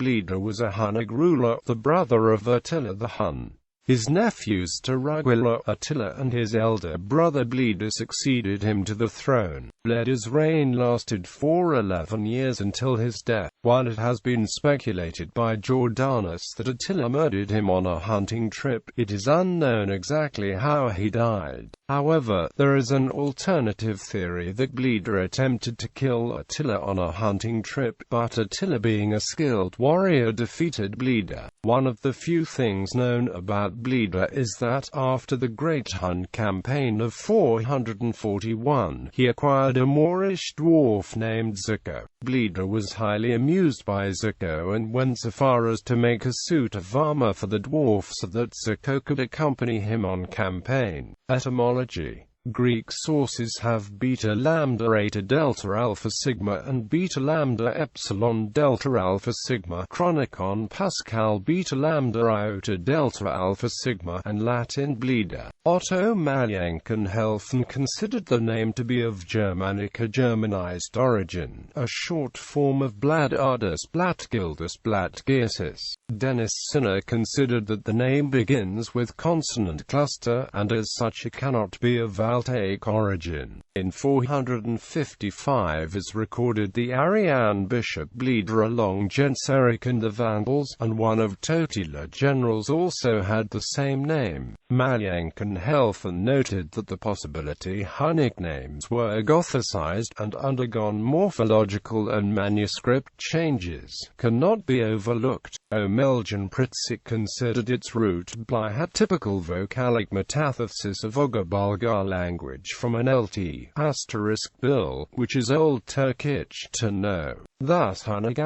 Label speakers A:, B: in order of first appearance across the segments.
A: Bleda was a Hunnic ruler, the brother of Attila the Hun. His nephews to Rugila, Attila and his elder brother Bleda succeeded him to the throne. Bleda's reign lasted for 11 years until his death. While it has been speculated by Jordanus that Attila murdered him on a hunting trip, it is unknown exactly how he died. However, there is an alternative theory that Bleda attempted to kill Attila on a hunting trip, but Attila, being a skilled warrior, defeated Bleda. One of the few things known about Bleda is that, after the Great Hun campaign of 441, he acquired a Moorish dwarf named Zuko. Bleda was highly amused by Zuko and went so far as to make a suit of armor for the dwarf so that Zuko could accompany him on campaign. Etymology. Greek sources have beta lambda eta delta alpha sigma and beta lambda epsilon delta alpha sigma, Chronicon Pascal beta lambda iota delta alpha sigma, and Latin Bleda. Otto Mayenkenhelfen considered the name to be of Germanic or Germanized origin, a short form of Bladardus Blattgildus Blattgirsis. Dennis Sinner considered that the name begins with consonant cluster, and as such it cannot be of Altaic origin. In 455 is recorded the Arian bishop Bleda along Genseric and the Vandals, and one of Totila's generals also had the same name. Mayenkenhelfen noted that the possibility Hunnic names were Gothicized and undergone morphological and manuscript changes cannot be overlooked. Omeljan Pritzik considered its root Bli had typical vocalic metathesis of Oghur language from an LT *Bil, which is Old Turkic to know. Thus Hunnic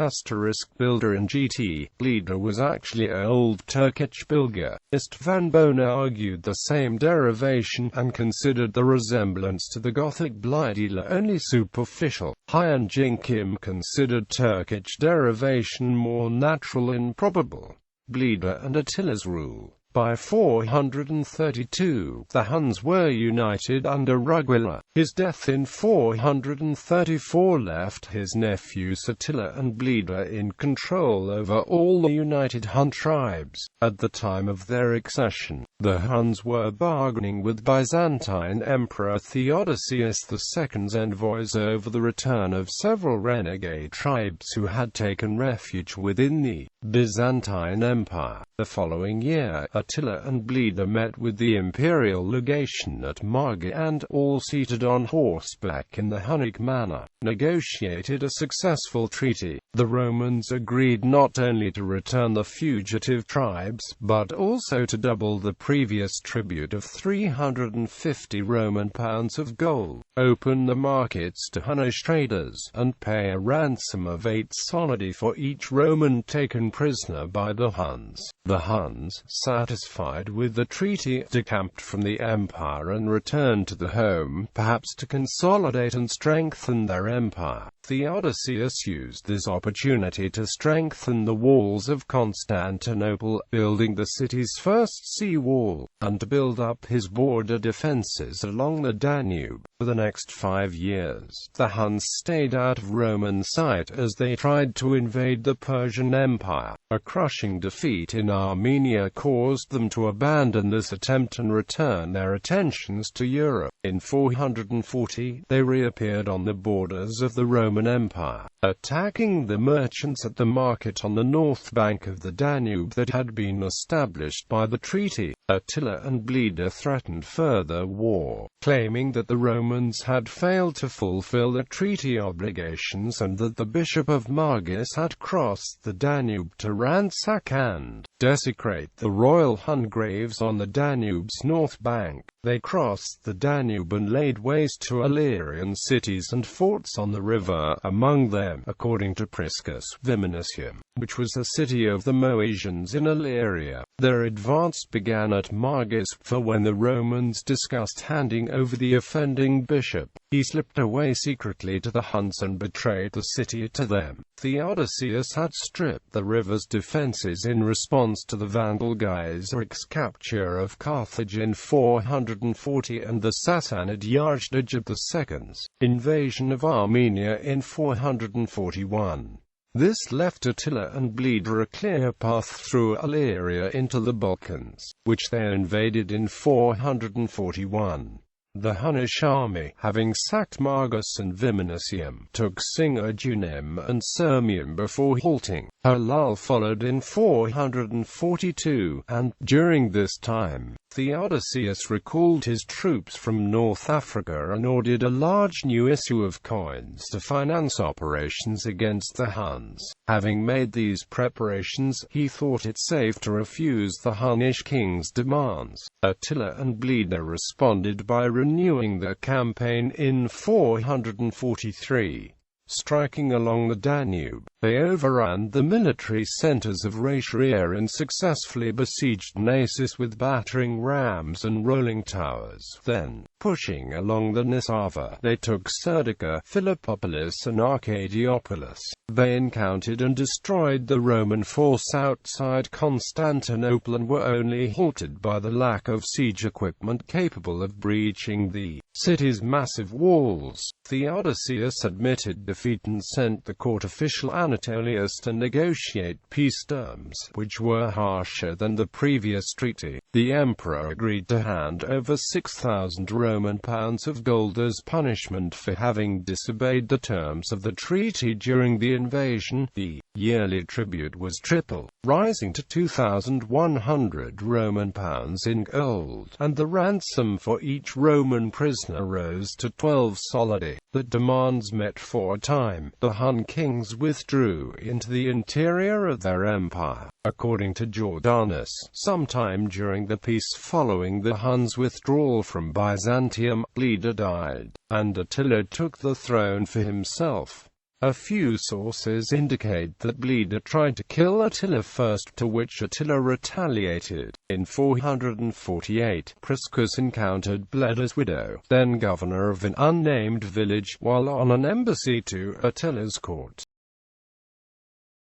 A: *Builder in GT. Bleda was actually Old Turkic Bilga. Istvan Bona argued the same derivation, and considered the resemblance to the Gothic Blidila only superficial. Hyun Jin Kim considered Turkic derivation more natural and probable. Bleda and Attila's rule. By 432, the Huns were united under Rugila. His death in 434 left his nephews Attila and Bleda in control over all the united Hun tribes. At the time of their accession, the Huns were bargaining with Byzantine Emperor Theodosius II's envoys over the return of several renegade tribes who had taken refuge within the Byzantine Empire. The following year, Attila and Bleda met with the imperial legation at Marghi and, all seated on horseback in the Hunnic manner, negotiated a successful treaty. The Romans agreed not only to return the fugitive tribes, but also to double the previous tribute of 350 Roman pounds of gold, open the markets to Hunnish traders, and pay a ransom of 8 solidi for each Roman taken prisoner by the Huns. The Huns, satisfied with the treaty, decamped from the empire and returned to the home, perhaps to consolidate and strengthen their empire. Theodosius used this opportunity to strengthen the walls of Constantinople, building the city's first sea wall, and to build up his border defenses along the Danube. For the next 5 years, the Huns stayed out of Roman sight as they tried to invade the Persian Empire. A crushing defeat in Armenia caused them to abandon this attempt and return their attentions to Europe. In 440, they reappeared on the borders of the Roman Empire, attacking the merchants at the market on the north bank of the Danube that had been established by the treaty. Attila and Bleda threatened further war, claiming that the Romans had failed to fulfill the treaty obligations and that the Bishop of Margis had crossed the Danube to ransack and desecrate the royal Hun graves on the Danube's north bank. They crossed the Danube and laid waste to Illyrian cities and forts on the river, among them, according to Priscus, Viminutium, which was a city of the Moesians in Illyria. Their advance began at Margis, for when the Romans discussed handing over the offending bishop, he slipped away secretly to the Huns and betrayed the city to them. Theodosius had stripped the river's defenses in response to the Vandal Gaisric's capture of Carthage in 440 and the Sassanid Yazdijab II's invasion of Armenia in 441. This left Attila and Bleda a clear path through Illyria into the Balkans, which they invaded in 441. The Hunnic army, having sacked Margus and Viminium, took Singurgium and Sirmium before halting. Halal followed in 442, and, during this time, Theodosius recalled his troops from North Africa and ordered a large new issue of coins to finance operations against the Huns. Having made these preparations, he thought it safe to refuse the Hunnic king's demands. Attila and Bleda responded by renewing their campaign in 443. Striking along the Danube, they overran the military centers of Rhaetia and successfully besieged Naissus with battering rams and rolling towers. Then, pushing along the Nisava, they took Serdica, Philippopolis and Arcadiopolis. They encountered and destroyed the Roman force outside Constantinople and were only halted by the lack of siege equipment capable of breaching the city's massive walls. Theodosius admitted defeat and sent the court official Anatolius to negotiate peace terms, which were harsher than the previous treaty. The emperor agreed to hand over 6,000 Roman pounds of gold as punishment for having disobeyed the terms of the treaty during the invasion. The yearly tribute was triple, rising to 2,100 Roman pounds in gold, and the ransom for each Roman prisoner rose to 12 solidi. The demands met for a time. The Hun kings withdrew into the interior of their empire. According to Jordanus, sometime during the peace following the Huns' withdrawal from Byzantium, Bleda died, and Attila took the throne for himself. A few sources indicate that Bleda tried to kill Attila first, to which Attila retaliated. In 448, Priscus encountered Bleda's widow, then governor of an unnamed village, while on an embassy to Attila's court.